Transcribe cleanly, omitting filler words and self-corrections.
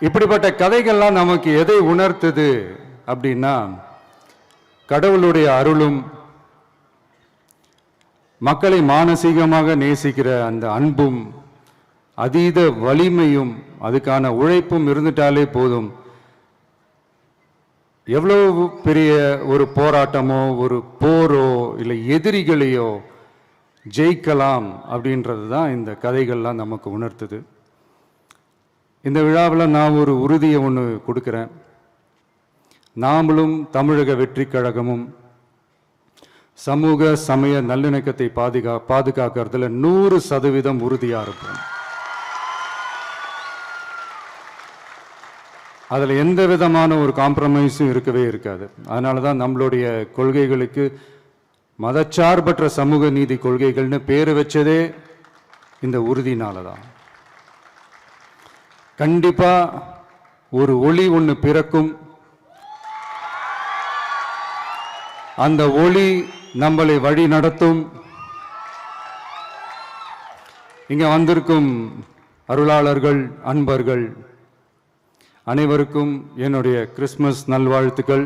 இப்படிப்பட்ட கதைகள்லாம் நமக்கு எதை உணர்த்துது அப்படின்னா, கடவுளுடைய அருளும் மக்களை மானசீகமாக நேசிக்கிற அந்த அன்பும் அதீத வலிமையும் அதுக்கான உழைப்பும் இருந்துட்டாலே போதும். எவ்வளவு பெரிய ஒரு போராட்டமோ ஒரு போரோ இல்லை எதிரிகளையோ ஜெயிக்கலாம் அப்படின்றது தான் இந்த கதைகள்லாம் நமக்கு உணர்த்துது. இந்த விழாவில் நான் ஒரு உறுதியை ஒன்று கொடுக்குறேன். நாமளும் தமிழக வெற்றி கழகமும் சமூக சமய நல்லிணக்கத்தை பாதுகாக்கிறதுல 100% உறுதியாக இருப்போம். அதில் எந்த விதமான ஒரு காம்ப்ரமைஸும் இருக்கவே இருக்காது. அதனால தான் நம்மளுடைய கொள்கைகளுக்கு மதச்சார்பற்ற சமூக நீதி கொள்கைகள்னு பேர் வச்சதே இந்த உறுதினால தான். கண்டிப்பா ஒரு ஒளி ஒன்று பிறக்கும். அந்த ஒளி நம்மளை வழி நடத்தும். இங்க வந்திருக்கும் அருளாளர்கள், அன்பர்கள் அனைவருக்கும் என்னுடைய கிறிஸ்துமஸ் நல்வாழ்த்துக்கள்.